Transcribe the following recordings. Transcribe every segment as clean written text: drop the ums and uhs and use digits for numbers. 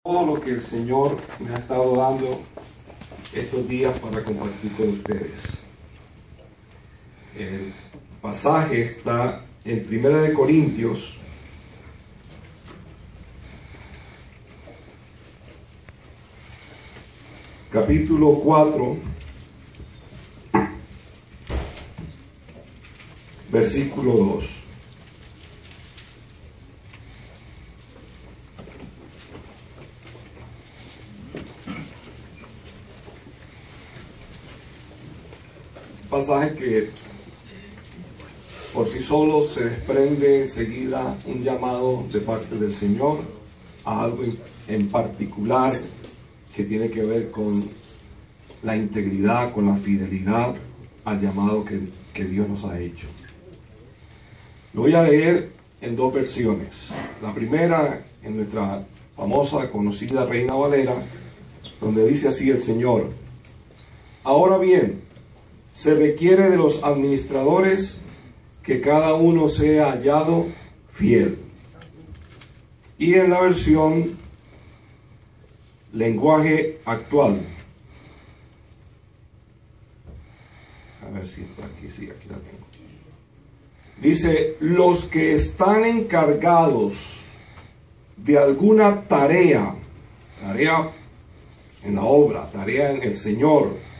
Todo lo que el Señor me ha estado dando estos días para compartir con ustedes. El pasaje está en 1 Corintios, capítulo 4, versículo 2. Pasaje que por sí solo se desprende enseguida un llamado de parte del Señor a algo en particular que tiene que ver con la integridad, con la fidelidad al llamado que Dios nos ha hecho. Lo voy a leer en dos versiones. La primera en nuestra famosa, conocida Reina Valera, donde dice así el Señor: ahora bien, se requiere de los administradores que cada uno sea hallado fiel. Y en la versión lenguaje actual, a ver si está aquí, sí, aquí la tengo. Dice: los que están encargados de alguna tarea en la obra, tarea en el Señor,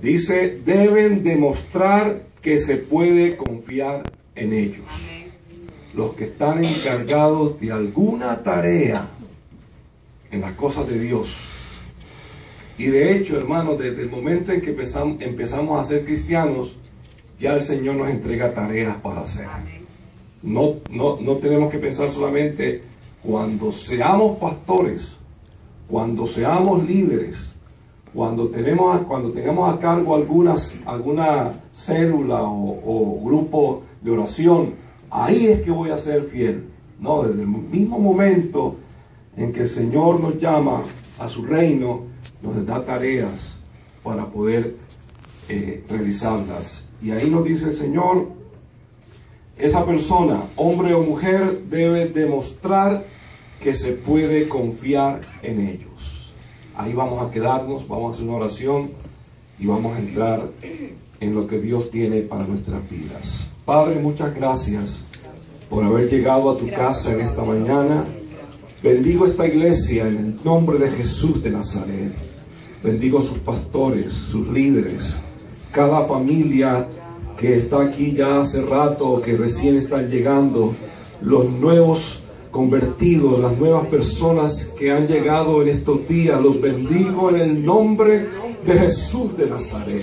dice, deben demostrar que se puede confiar en ellos. Amén. Los que están encargados de alguna tarea en las cosas de Dios. Y de hecho, hermanos, desde el momento en que empezamos a ser cristianos, ya el Señor nos entrega tareas para hacer. No tenemos que pensar solamente cuando seamos pastores, cuando seamos líderes, cuando tengamos a cargo alguna célula o grupo de oración, ahí es que voy a ser fiel. No, desde el mismo momento en que el Señor nos llama a su reino, nos da tareas para poder realizarlas. Y ahí nos dice el Señor, esa persona, hombre o mujer, debe demostrar que se puede confiar en ellos. Ahí vamos a quedarnos, vamos a hacer una oración y vamos a entrar en lo que Dios tiene para nuestras vidas. Padre, muchas gracias por haber llegado a tu casa en esta mañana. Bendigo esta iglesia en el nombre de Jesús de Nazaret. Bendigo sus pastores, sus líderes, cada familia que está aquí ya hace rato, que recién están llegando, los nuevos convertidos, las nuevas personas que han llegado en estos días. Los bendigo en el nombre de Jesús de Nazaret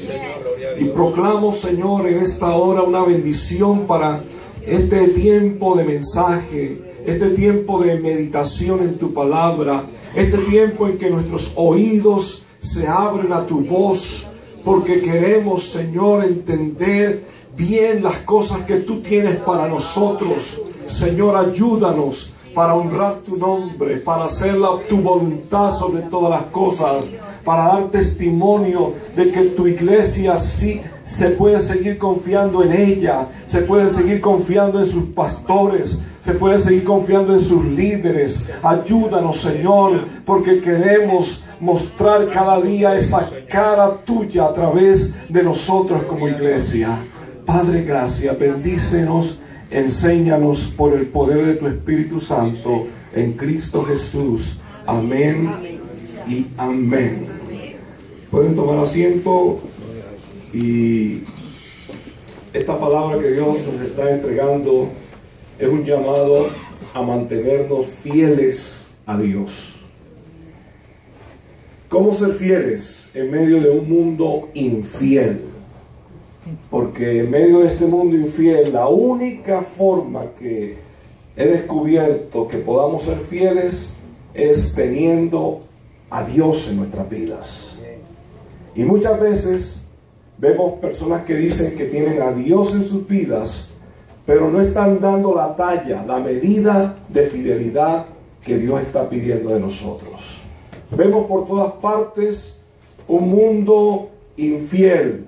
y proclamo, Señor, en esta hora una bendición para este tiempo de mensaje, este tiempo de meditación en tu palabra, este tiempo en que nuestros oídos se abren a tu voz, porque queremos, Señor, entender bien las cosas que tú tienes para nosotros. Señor, ayúdanos para honrar tu nombre, para hacer tu voluntad sobre todas las cosas, para dar testimonio de que tu iglesia sí se puede seguir confiando en ella, se puede seguir confiando en sus pastores, se puede seguir confiando en sus líderes. Ayúdanos, Señor, porque queremos mostrar cada día esa cara tuya a través de nosotros como iglesia. Padre, gracias, bendícenos. Enséñanos por el poder de tu Espíritu Santo en Cristo Jesús. Amén y amén. Pueden tomar asiento y esta palabra que Dios nos está entregando es un llamado a mantenernos fieles a Dios. ¿Cómo ser fieles en medio de un mundo infiel? Porque en medio de este mundo infiel, la única forma que he descubierto que podamos ser fieles es teniendo a Dios en nuestras vidas. Y muchas veces vemos personas que dicen que tienen a Dios en sus vidas, pero no están dando la talla, la medida de fidelidad que Dios está pidiendo de nosotros. Vemos por todas partes un mundo infiel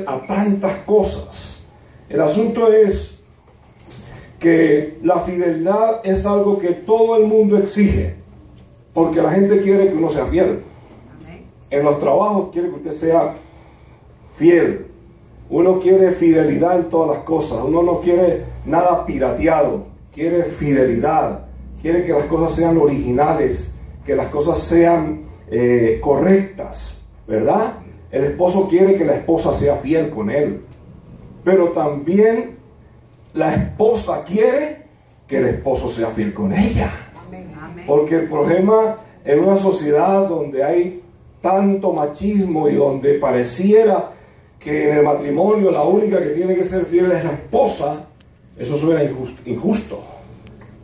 a tantas cosas. El asunto es que la fidelidad es algo que todo el mundo exige. Porque la gente quiere que uno sea fiel. En los trabajos quiere que usted sea fiel. Uno quiere fidelidad en todas las cosas. Uno no quiere nada pirateado. Quiere fidelidad. Quiere que las cosas sean originales. Que las cosas sean correctas. ¿Verdad? El esposo quiere que la esposa sea fiel con él. Pero también la esposa quiere que el esposo sea fiel con ella. Porque el problema en una sociedad donde hay tanto machismo y donde pareciera que en el matrimonio la única que tiene que ser fiel es la esposa, eso suena injusto.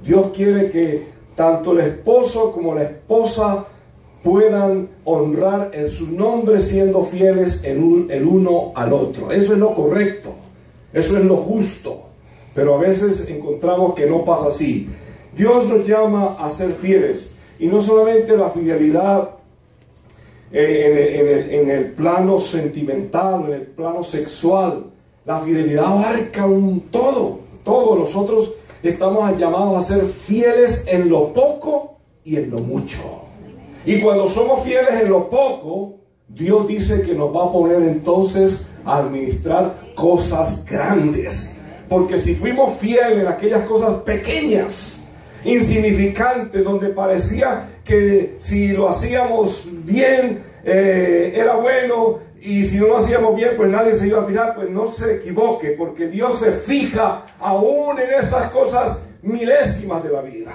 Dios quiere que tanto el esposo como la esposa puedan honrar en su nombre siendo fieles el uno al otro. Eso es lo correcto, eso es lo justo, pero a veces encontramos que no pasa así. Dios nos llama a ser fieles, y no solamente la fidelidad en el plano sentimental, en el plano sexual. La fidelidad abarca todo. Nosotros estamos llamados a ser fieles en lo poco y en lo mucho. Y cuando somos fieles en lo poco, Dios dice que nos va a poner entonces a administrar cosas grandes. Porque si fuimos fieles en aquellas cosas pequeñas, insignificantes, donde parecía que si lo hacíamos bien era bueno, y si no lo hacíamos bien pues nadie se iba a fijar, pues no se equivoque, porque Dios se fija aún en esas cosas milésimas de la vida,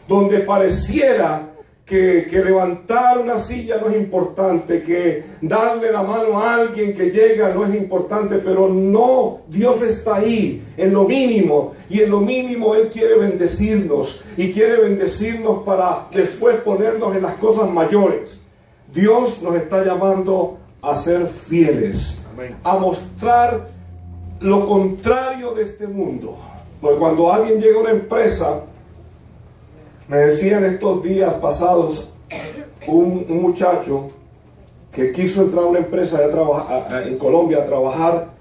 donde pareciera que levantar una silla no es importante, que darle la mano a alguien que llega no es importante, pero no, Dios está ahí en lo mínimo, y en lo mínimo Él quiere bendecirnos, y quiere bendecirnos para después ponernos en las cosas mayores. Dios nos está llamando a ser fieles, a mostrar lo contrario de este mundo. Porque cuando alguien llega a una empresa, me decían estos días pasados un muchacho que quiso entrar a una empresa en Colombia a trabajar,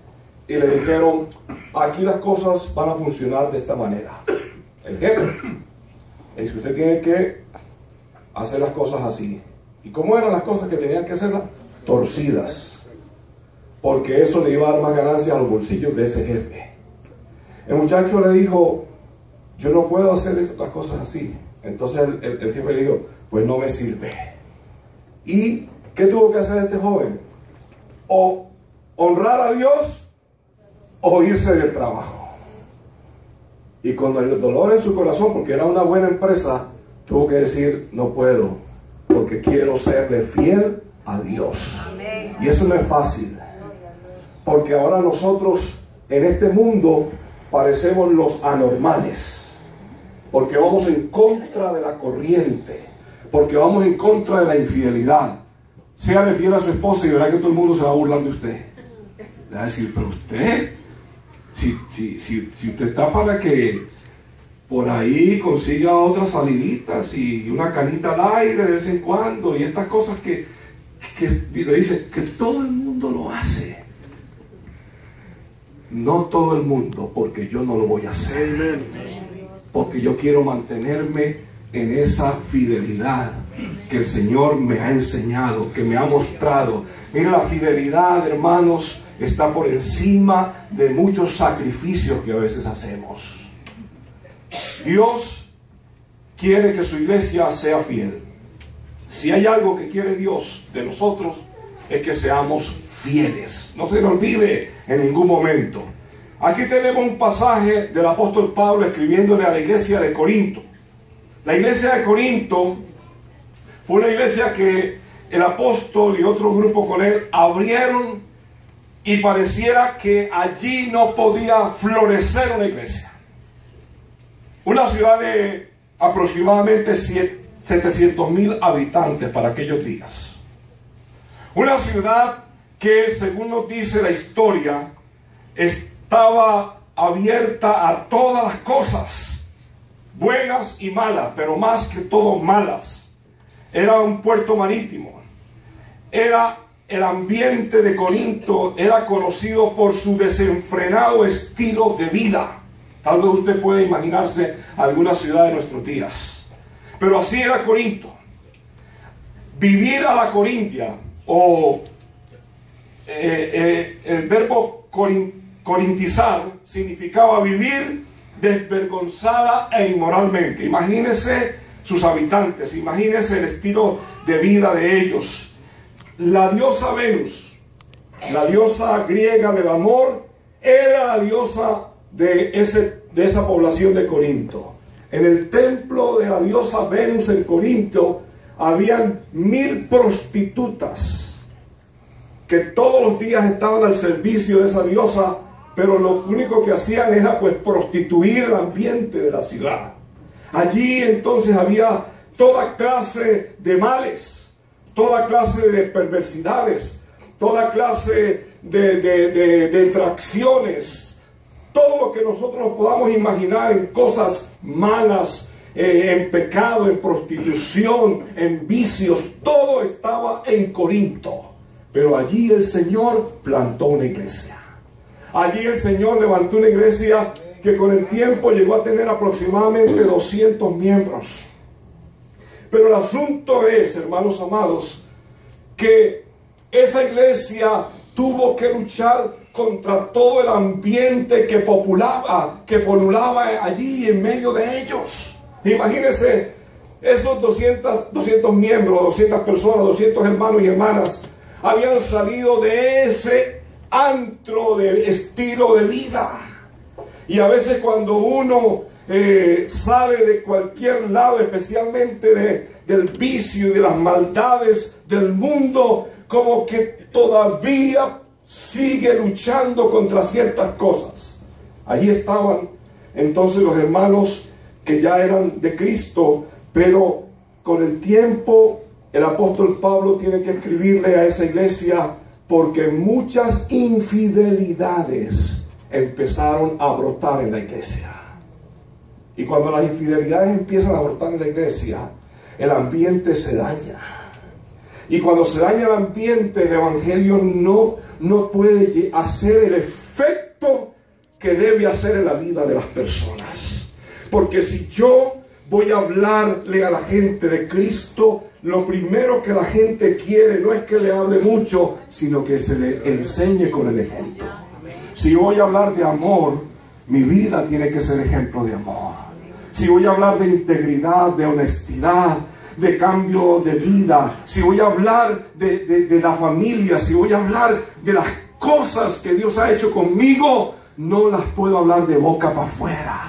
y le dijeron: aquí las cosas van a funcionar de esta manera. El jefe dice: usted tiene que hacer las cosas así. ¿Y cómo eran las cosas que tenían que hacerlas? Torcidas, porque eso le iba a dar más ganancias a los bolsillos de ese jefe. El muchacho le dijo: yo no puedo hacer las cosas así. Entonces el jefe le dijo: pues no me sirve. ¿Y qué tuvo que hacer este joven? O honrar a Dios o irse del trabajo. Y con el dolor en su corazón, porque era una buena empresa, tuvo que decir: no puedo, porque quiero serle fiel a Dios. Amén. Y eso no es fácil, porque ahora nosotros en este mundo parecemos los anormales, porque vamos en contra de la corriente, porque vamos en contra de la infidelidad. Séale fiel a su esposa y verá que todo el mundo se va a burlar de usted. Le va a decir: pero usted, si usted está para que por ahí consiga otras saliditas y una canita al aire de vez en cuando, y estas cosas que le dice que todo el mundo lo hace. No todo el mundo, porque yo no lo voy a hacer. Porque yo quiero mantenerme en esa fidelidad que el Señor me ha enseñado, que me ha mostrado. Mira, la fidelidad, hermanos, está por encima de muchos sacrificios que a veces hacemos. Dios quiere que su iglesia sea fiel. Si hay algo que quiere Dios de nosotros, es que seamos fieles. No se le olvide en ningún momento. Aquí tenemos un pasaje del apóstol Pablo escribiéndole a la iglesia de Corinto. La iglesia de Corinto fue una iglesia que el apóstol y otro grupo con él abrieron, y pareciera que allí no podía florecer una iglesia. Una ciudad de aproximadamente 700,000 habitantes para aquellos días. Una ciudad que, según nos dice la historia, estaba abierta a todas las cosas, buenas y malas, pero más que todo malas. Era un puerto marítimo. El ambiente de Corinto era conocido por su desenfrenado estilo de vida. Tal vez usted puede imaginarse alguna ciudad de nuestros días, pero así era Corinto. vivir a la corintia, o el verbo corintizar significaba vivir desvergonzada e inmoralmente. Imagínense sus habitantes, imagínense el estilo de vida de ellos. La diosa Venus, la diosa griega del amor, era la diosa de esa población de Corinto. En el templo de la diosa Venus en Corinto habían 1000 prostitutas que todos los días estaban al servicio de esa diosa, pero lo único que hacían era pues prostituir el ambiente de la ciudad. Allí entonces había toda clase de males, toda clase de perversidades, toda clase de atracciones, todo lo que nosotros podamos imaginar en cosas malas, en pecado, en prostitución, en vicios, todo estaba en Corinto. Pero allí el Señor plantó una iglesia. Allí el Señor levantó una iglesia que con el tiempo llegó a tener aproximadamente 200 miembros. Pero el asunto es, hermanos amados, que esa iglesia tuvo que luchar contra todo el ambiente que polulaba allí en medio de ellos. Imagínense esos 200 miembros, 200 personas, 200 hermanos y hermanas habían salido de ese antro de estilo de vida. Y a veces cuando uno sale de cualquier lado, especialmente del vicio y de las maldades del mundo, como que todavía sigue luchando contra ciertas cosas. Allí estaban entonces los hermanos que ya eran de Cristo, pero con el tiempo el apóstol Pablo tiene que escribirle a esa iglesia porque muchas infidelidades empezaron a brotar en la iglesia. Y cuando las infidelidades empiezan a brotar en la iglesia, el ambiente se daña. Y cuando se daña el ambiente, el evangelio no puede hacer el efecto que debe hacer en la vida de las personas. Porque si yo voy a hablarle a la gente de Cristo, lo primero que la gente quiere no es que le hable mucho, sino que se le enseñe con el ejemplo. Si voy a hablar de amor, mi vida tiene que ser ejemplo de amor. Si voy a hablar de integridad, de honestidad, de cambio de vida, si voy a hablar de la familia, si voy a hablar de las cosas que Dios ha hecho conmigo, no las puedo hablar de boca para afuera.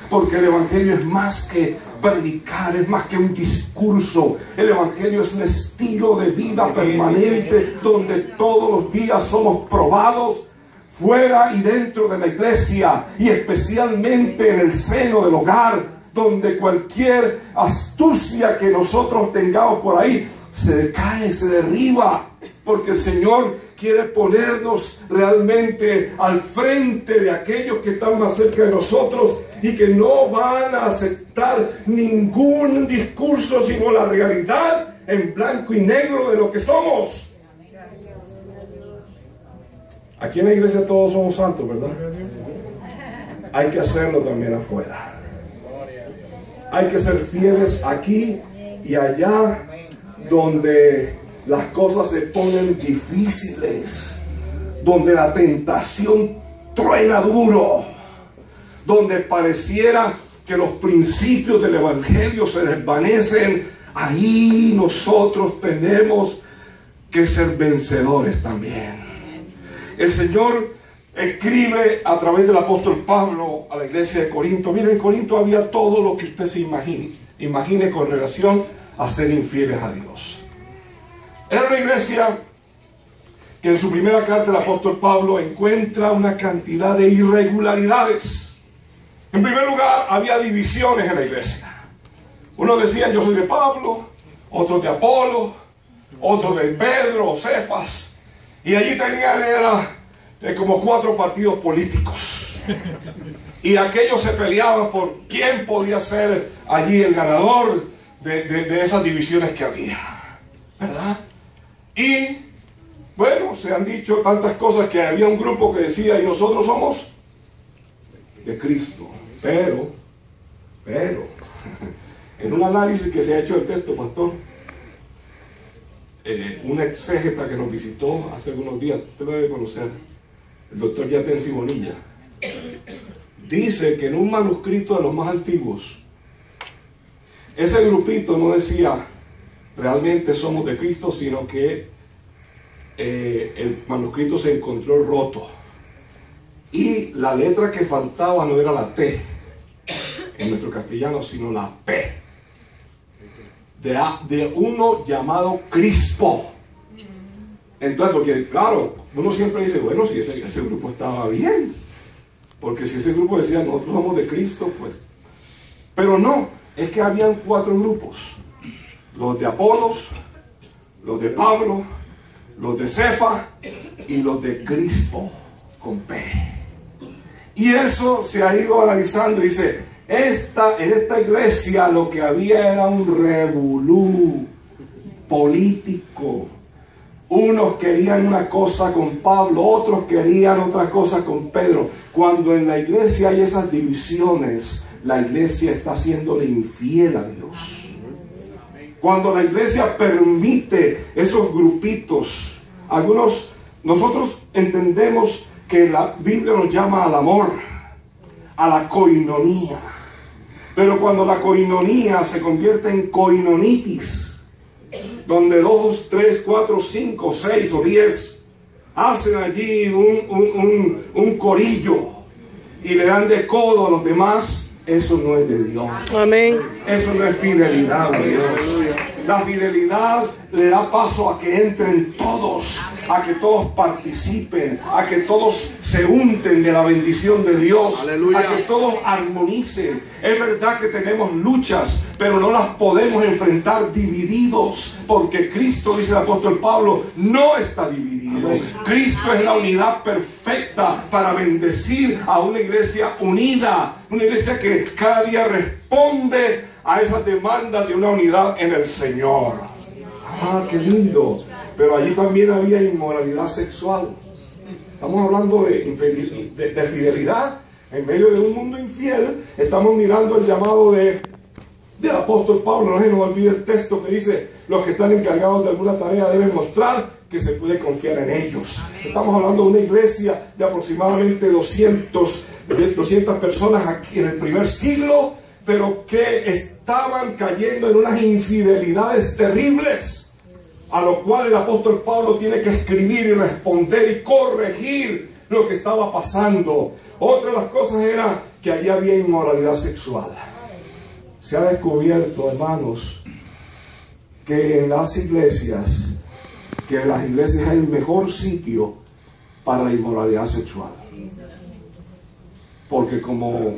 Porque el evangelio es más que predicar, es más que un discurso. El evangelio es un estilo de vida permanente donde todos los días somos probados fuera y dentro de la iglesia, y especialmente en el seno del hogar, donde cualquier astucia que nosotros tengamos por ahí se cae, se derriba, porque el Señor quiere ponernos realmente al frente de aquellos que están más cerca de nosotros y que no van a aceptar ningún discurso, sino la realidad en blanco y negro de lo que somos. Aquí en la iglesia todos somos santos, ¿verdad? Hay que hacerlo también afuera. Hay que ser fieles aquí y allá, donde las cosas se ponen difíciles, donde la tentación truena duro, donde pareciera que los principios del evangelio se desvanecen. Ahí nosotros tenemos que ser vencedores también. El Señor escribe a través del apóstol Pablo a la iglesia de Corinto. Miren, en Corinto había todo lo que usted se imagine con relación a ser infieles a Dios. Era una iglesia que en su primera carta el apóstol Pablo encuentra una cantidad de irregularidades. En primer lugar, había divisiones en la iglesia. Unos decían: yo soy de Pablo, otros de Apolo, otros de Pedro o Cefas. Y allí tenían como 4 partidos políticos. Y aquellos se peleaban por quién podía ser allí el ganador de esas divisiones que había, ¿verdad? Y bueno, se han dicho tantas cosas, que había un grupo que decía: y nosotros somos de Cristo. Pero en un análisis que se ha hecho del texto, pastor, un exégeta que nos visitó hace algunos días, usted lo debe conocer, el doctor Yatensi Bonilla, dice que en un manuscrito de los más antiguos, ese grupito no decía realmente somos de Cristo, sino que el manuscrito se encontró roto y la letra que faltaba no era la T en nuestro castellano, sino la P de uno llamado Crispo. Entonces, porque claro, uno siempre dice, bueno, si ese grupo estaba bien, porque si ese grupo decía nosotros somos de Cristo, pues, pero no, es que habían 4 grupos: los de Apolos, los de Pablo, los de Cefa y los de Crispo con P. Y eso se ha ido analizando y dice, en esta iglesia lo que había era un revolú político. Unos querían una cosa con Pablo, otros querían otra cosa con Pedro. Cuando en la iglesia hay esas divisiones, la iglesia está haciéndole infiel a Dios. Cuando la iglesia permite esos grupitos, nosotros entendemos que la Biblia nos llama al amor, a la coinonía. Pero cuando la coinonía se convierte en coinonitis, donde 2, 3, 4, 5, 6 o 10 hacen allí un corillo y le dan de codo a los demás, eso no es de Dios. Amén. Eso no es fidelidad a Dios. La fidelidad le da paso a que entren todos, a que todos participen, a que todos se unten de la bendición de Dios. Aleluya. A que todos armonicen. Es verdad que tenemos luchas, pero no las podemos enfrentar divididos, porque Cristo, dice el apóstol Pablo, no está dividido. Amén. Cristo es la unidad perfecta para bendecir a una iglesia unida, una iglesia que cada día responde a esas demandas de una unidad en el Señor. Ah, qué lindo. Pero allí también había inmoralidad sexual. Estamos hablando de fidelidad en medio de un mundo infiel. Estamos mirando el llamado del apóstol Pablo. No se nos olvide el texto que dice: los que están encargados de alguna tarea deben mostrar que se puede confiar en ellos. Estamos hablando de una iglesia de aproximadamente 200 personas aquí en el primer siglo, pero que estaban cayendo en unas infidelidades terribles, a lo cual el apóstol Pablo tiene que escribir y responder y corregir lo que estaba pasando. Otra de las cosas era que allí había inmoralidad sexual. Se ha descubierto, hermanos, que en las iglesias es el mejor sitio para la inmoralidad sexual. Porque como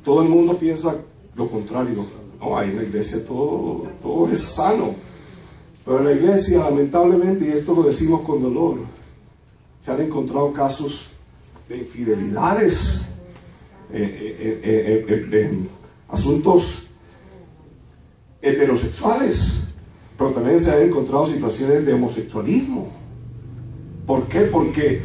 todo el mundo piensa lo contrario, no, ahí en la iglesia todo es sano. Pero en la iglesia, lamentablemente, y esto lo decimos con dolor, se han encontrado casos de infidelidades, en asuntos heterosexuales, pero también se han encontrado situaciones de homosexualismo. ¿Por qué? Porque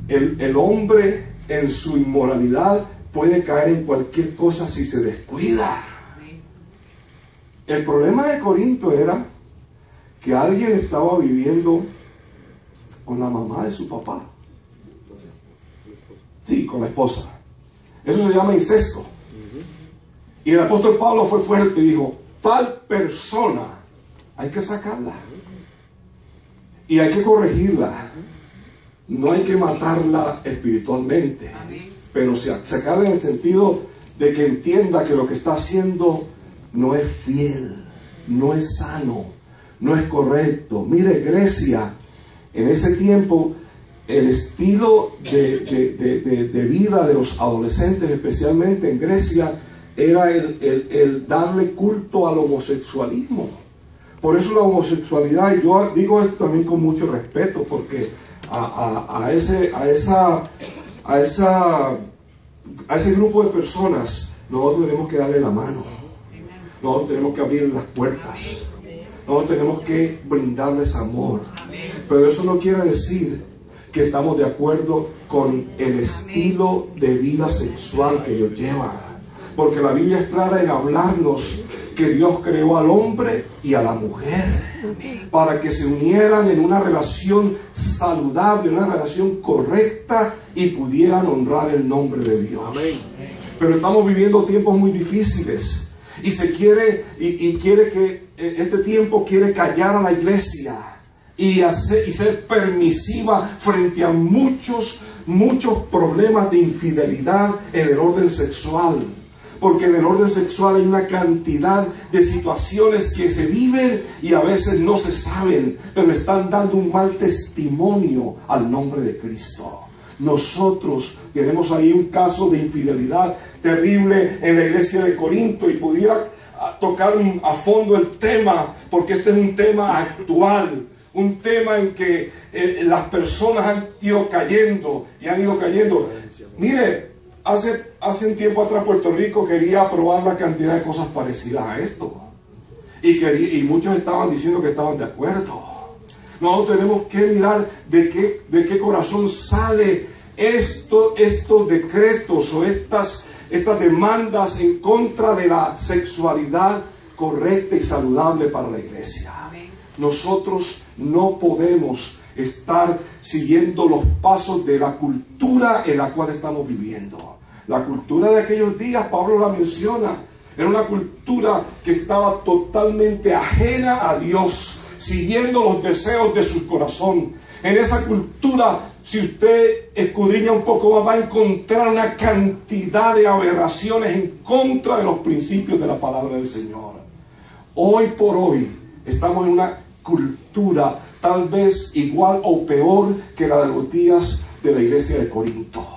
el hombre en su inmoralidad puede caer en cualquier cosa si se descuida. El problema de Corinto era que alguien estaba viviendo con la mamá de su papá. Sí, con la esposa. Eso se llama incesto. Y el apóstol Pablo fue fuerte y dijo: tal persona hay que sacarla y hay que corregirla. No hay que matarla espiritualmente, pero sacarla en el sentido de que entienda que lo que está haciendo no es fiel, no es sano, no es correcto. Mire, Grecia, en ese tiempo, el estilo de vida de los adolescentes, especialmente en Grecia, era el darle culto al homosexualismo. Por eso la homosexualidad, y yo digo esto también con mucho respeto, porque a ese grupo de personas nosotros tenemos que darle la mano, nosotros tenemos que abrir las puertas, nosotros tenemos que brindarles amor. Pero eso no quiere decir que estamos de acuerdo con el estilo de vida sexual que ellos llevan. Porque la Biblia es clara en hablarnos que Dios creó al hombre y a la mujer para que se unieran en una relación saludable, una relación correcta y pudieran honrar el nombre de Dios. Pero estamos viviendo tiempos muy difíciles y se quiere quiere que este tiempo quiere callar a la iglesia y ser permisiva frente a muchos problemas de infidelidad en el orden sexual. Porque en el orden sexual hay una cantidad de situaciones que se viven y a veces no se saben, pero están dando un mal testimonio al nombre de Cristo. Nosotros tenemos ahí un caso de infidelidad terrible en la iglesia de Corinto y pudiera tocar a fondo el tema, porque este es un tema actual, un tema en que las personas han ido cayendo y han ido cayendo. Mire, hace un tiempo atrás Puerto Rico quería aprobar la cantidad de cosas parecidas a esto. Y muchos estaban diciendo que estaban de acuerdo. Nosotros tenemos que mirar de qué corazón sale estos decretos o estas demandas en contra de la sexualidad correcta y saludable para la iglesia. Nosotros no podemos estar siguiendo los pasos de la cultura en la cual estamos viviendo. La cultura de aquellos días, Pablo la menciona, era una cultura que estaba totalmente ajena a Dios, siguiendo los deseos de su corazón. En esa cultura, si usted escudriña un poco más, va a encontrar una cantidad de aberraciones en contra de los principios de la palabra del Señor. Hoy por hoy estamos en una cultura tal vez igual o peor que la de los días de la iglesia de Corinto.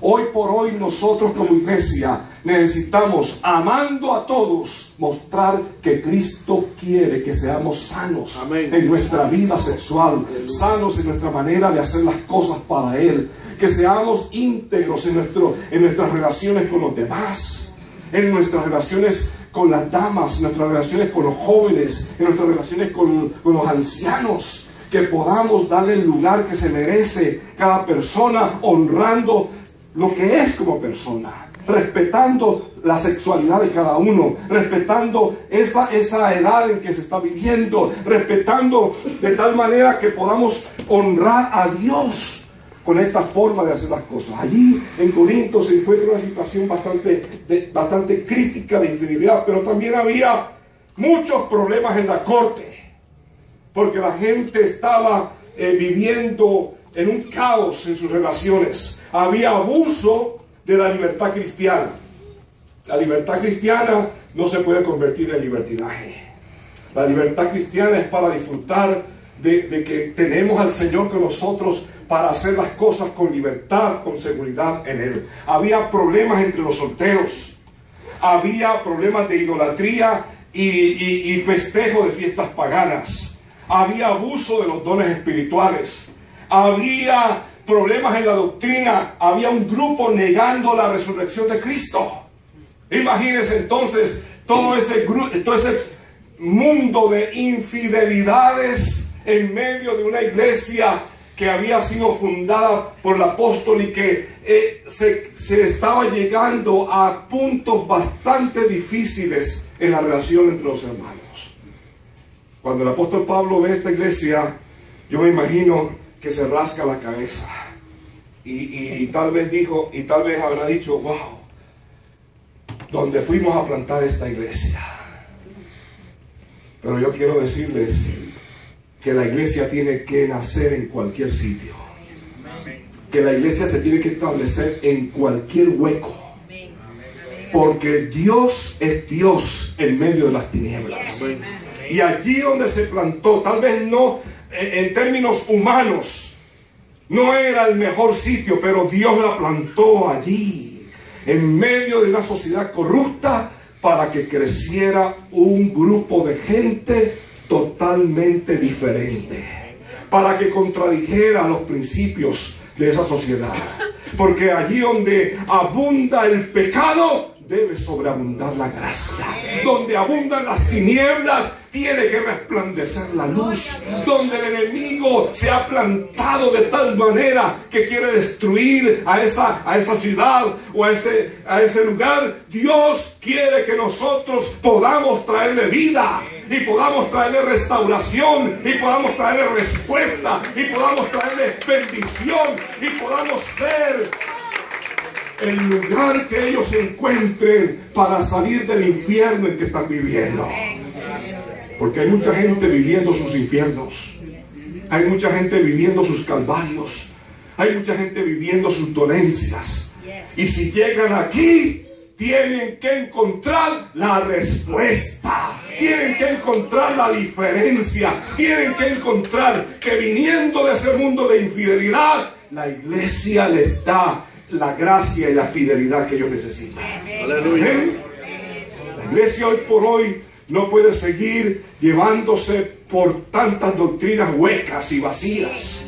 Hoy por hoy nosotros como iglesia necesitamos, amando a todos, mostrar que Cristo quiere que seamos sanos en nuestra vida sexual, sanos en nuestra manera de hacer las cosas para Él, que seamos íntegros en nuestras relaciones con los demás, en nuestras relaciones con las damas, en nuestras relaciones con los jóvenes, en nuestras relaciones con los ancianos, que podamos darle el lugar que se merece cada persona, honrando lo que es como persona, respetando la sexualidad de cada uno, respetando esa edad en que se está viviendo, respetando de tal manera que podamos honrar a Dios con esta forma de hacer las cosas. Allí en Corinto se encuentra una situación bastante crítica de infidelidad, pero también había muchos problemas en la corte, porque la gente estaba viviendo en un caos en sus relaciones. Había abuso de la libertad cristiana. La libertad cristiana no se puede convertir en libertinaje. La libertad cristiana es para disfrutar de que tenemos al Señor con nosotros para hacer las cosas con libertad, con seguridad en Él. Había problemas entre los solteros. Había problemas de idolatría y festejo de fiestas paganas. Había abuso de los dones espirituales. Había problemas en la doctrina. Había un grupo negando la resurrección de Cristo. Imagínense entonces todo ese mundo de infidelidades en medio de una iglesia que había sido fundada por el apóstol y que se estaba llegando a puntos bastante difíciles en la relación entre los hermanos. Cuando el apóstol Pablo ve esta iglesia, yo me imagino que se rasca la cabeza y tal vez habrá dicho: wow, donde fuimos a plantar esta iglesia. Pero yo quiero decirles que la iglesia tiene que nacer en cualquier sitio, que la iglesia se tiene que establecer en cualquier hueco, porque Dios es Dios en medio de las tinieblas. Y allí donde se plantó, tal vez no en términos humanos, no era el mejor sitio, pero Dios la plantó allí, en medio de una sociedad corrupta, para que creciera un grupo de gente totalmente diferente, para que contradijera los principios de esa sociedad. Porque allí donde abunda el pecado, debe sobreabundar la gracia. Donde abundan las tinieblas, tiene que resplandecer la luz. Donde el enemigo se ha plantado de tal manera que quiere destruir a esa ciudad o a ese lugar, Dios quiere que nosotros podamos traerle vida y podamos traerle restauración y podamos traerle respuesta y podamos traerle bendición y podamos ser el lugar que ellos encuentren para salir del infierno en que están viviendo. Porque hay mucha gente viviendo sus infiernos, hay mucha gente viviendo sus calvarios, hay mucha gente viviendo sus dolencias, y si llegan aquí tienen que encontrar la respuesta, tienen que encontrar la diferencia, tienen que encontrar que viniendo de ese mundo de infidelidad, la iglesia les da la gracia y la fidelidad que ellos necesitan. Aleluya. La iglesia hoy por hoy no puede seguir llevándose por tantas doctrinas huecas y vacías.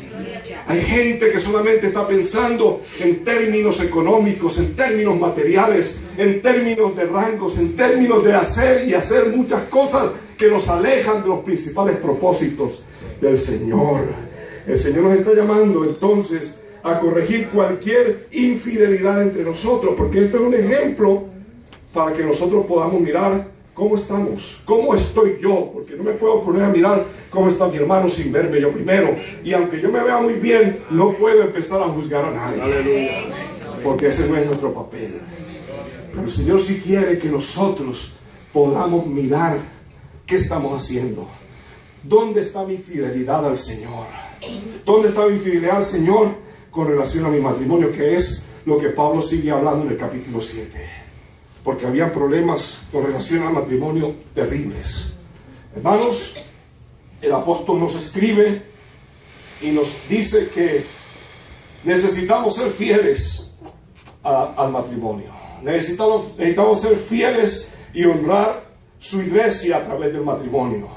Hay gente que solamente está pensando en términos económicos, en términos materiales, en términos de rangos, en términos de hacer muchas cosas que nos alejan de los principales propósitos del Señor. El Señor nos está llamando entonces a corregir cualquier infidelidad entre nosotros, porque esto es un ejemplo para que nosotros podamos mirar cómo estamos, cómo estoy yo, porque no me puedo poner a mirar cómo está mi hermano sin verme yo primero, y aunque yo me vea muy bien, no puedo empezar a juzgar a nadie. Aleluya. Porque ese no es nuestro papel. Pero el Señor sí quiere que nosotros podamos mirar qué estamos haciendo. ¿Dónde está mi fidelidad al Señor? ¿Dónde está mi fidelidad al Señor con relación a mi matrimonio? Que es lo que Pablo sigue hablando en el capítulo 7. Porque había problemas con relación al matrimonio terribles. Hermanos, el apóstol nos escribe y nos dice que necesitamos ser fieles al matrimonio. Necesitamos ser fieles y honrar su iglesia a través del matrimonio.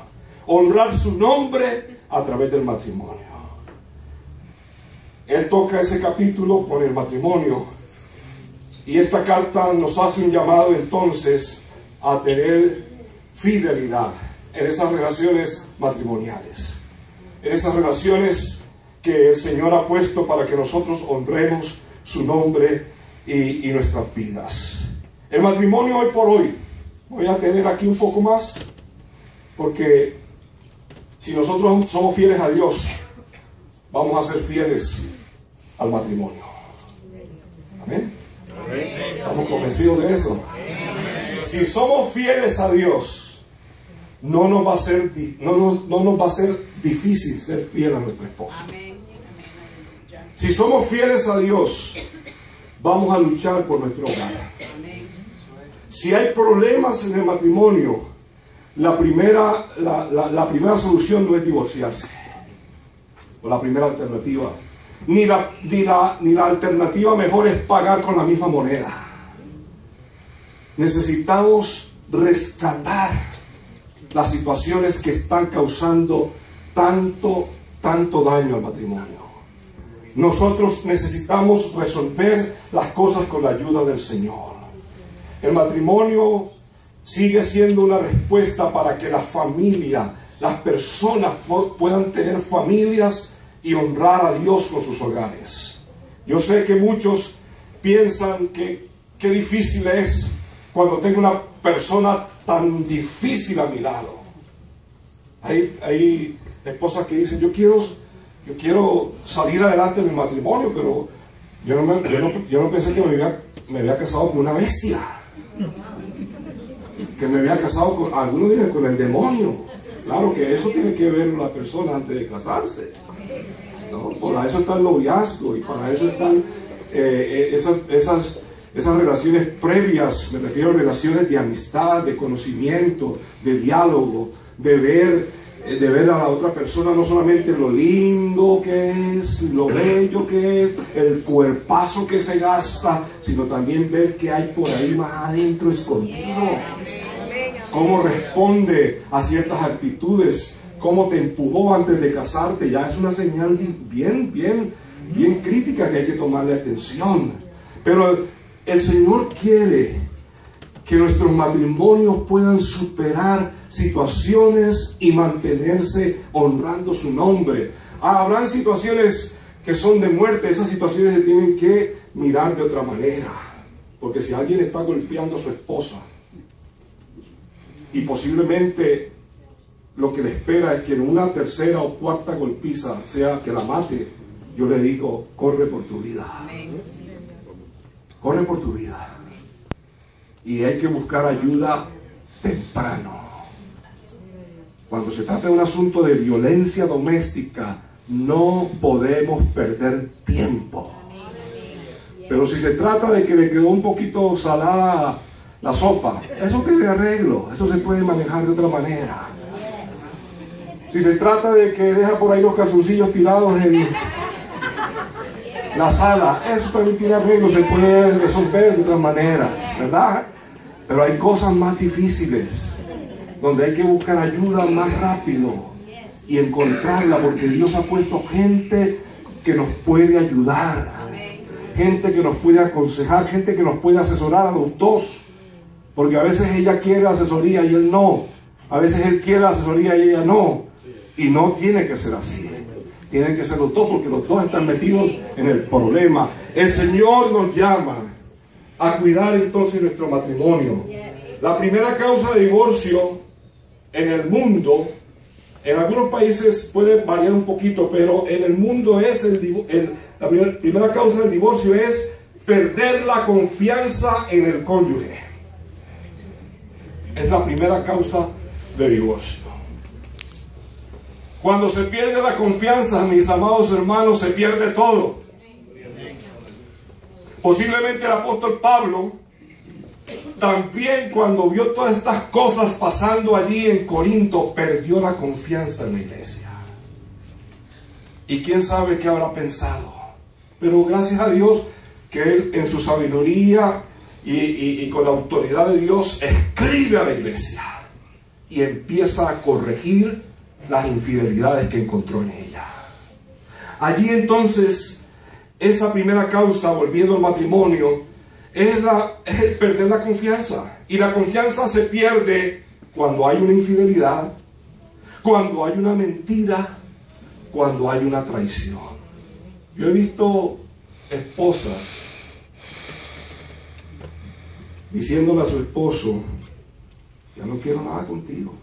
Honrar su nombre a través del matrimonio. Él toca ese capítulo con el matrimonio, y esta carta nos hace un llamado entonces a tener fidelidad en esas relaciones matrimoniales, en esas relaciones que el Señor ha puesto para que nosotros honremos su nombre y nuestras vidas. El matrimonio hoy por hoy, voy a tener aquí un poco más, porque si nosotros somos fieles a Dios, vamos a ser fieles al matrimonio. Amén. Estamos convencidos de eso. Si somos fieles a Dios, no nos va a ser difícil ser fiel a nuestra esposa. Si somos fieles a Dios, vamos a luchar por nuestro hogar. Si hay problemas en el matrimonio, la primera solución no es divorciarse, o la primera alternativa. Ni la alternativa mejor es pagar con la misma moneda. Necesitamos rescatar las situaciones que están causando tanto daño al matrimonio. Nosotros necesitamos resolver las cosas con la ayuda del Señor. El matrimonio sigue siendo una respuesta para que la familia, las personas puedan tener familias y honrar a Dios con sus hogares. Yo sé que muchos piensan que qué difícil es cuando tengo una persona tan difícil a mi lado. Hay esposas que dicen, yo quiero salir adelante en mi matrimonio, pero yo no pensé que me había casado con una bestia, que me había casado con, algunos dicen, con el demonio. Claro que eso tiene que ver la persona antes de casarse, ¿no? Para eso está el noviazgo y para eso están esas relaciones previas. Me refiero a relaciones de amistad, de conocimiento, de diálogo, de ver a la otra persona no solamente lo lindo que es, lo bello que es, el cuerpazo que se gasta, sino también ver qué hay por ahí más adentro escondido. Cómo responde a ciertas actitudes, cómo te empujó antes de casarte. Ya es una señal bien crítica que hay que tomarle atención. Pero el Señor quiere que nuestros matrimonios puedan superar situaciones y mantenerse honrando su nombre. Habrán situaciones que son de muerte. Esas situaciones se tienen que mirar de otra manera. Porque si alguien está golpeando a su esposa y posiblemente lo que le espera es que en una tercera o cuarta golpiza sea que la mate, yo le digo, corre por tu vida. Corre por tu vida. Y hay que buscar ayuda temprano. Cuando se trata de un asunto de violencia doméstica, no podemos perder tiempo. Pero si se trata de que le quedó un poquito salada la sopa, eso tiene arreglo, eso se puede manejar de otra manera. Si se trata de que deja por ahí los calzoncillos tirados en la sala, eso también tiene arreglo, se puede resolver de otras maneras, ¿verdad? Pero hay cosas más difíciles, donde hay que buscar ayuda más rápido y encontrarla, porque Dios ha puesto gente que nos puede ayudar, gente que nos puede aconsejar, gente que nos puede asesorar a los dos, porque a veces ella quiere asesoría y él no, a veces él quiere asesoría y ella no, y no tiene que ser así. Tienen que ser los dos, porque los dos están metidos en el problema. El Señor nos llama a cuidar entonces nuestro matrimonio. La primera causa de divorcio en el mundo, en algunos países puede variar un poquito, pero en el mundo es la primera causa del divorcio es perder la confianza en el cónyuge. Es la primera causa de divorcio. Cuando se pierde la confianza, mis amados hermanos, se pierde todo. Posiblemente el apóstol Pablo también, cuando vio todas estas cosas pasando allí en Corinto, perdió la confianza en la iglesia. Y quién sabe qué habrá pensado. Pero gracias a Dios que él, en su sabiduría y con la autoridad de Dios, escribe a la iglesia y empieza a corregir las infidelidades que encontró en ella. Allí entonces, esa primera causa, volviendo al matrimonio, es el perder la confianza. Y la confianza se pierde cuando hay una infidelidad, cuando hay una mentira, cuando hay una traición. Yo he visto esposas diciéndole a su esposo: ya no quiero nada contigo,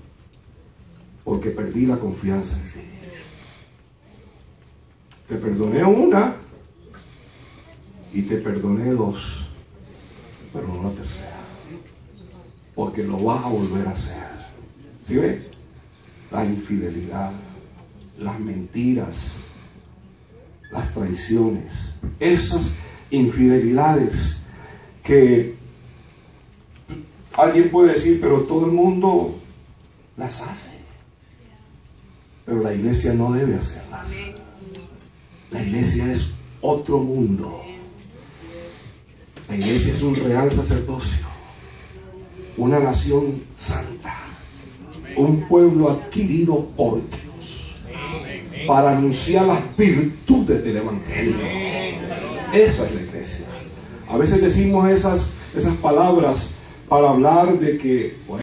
porque perdí la confianza en ti. Te perdoné una y te perdoné dos, pero no la tercera, porque lo vas a volver a hacer. ¿Sí ves? La infidelidad, las mentiras, las traiciones, esas infidelidades que alguien puede decir, pero todo el mundo las hace. Pero la iglesia no debe hacerlas. La iglesia es otro mundo. La iglesia es un real sacerdocio, una nación santa, un pueblo adquirido por Dios para anunciar las virtudes del evangelio. Esa es la iglesia. A veces decimos esas palabras para hablar de que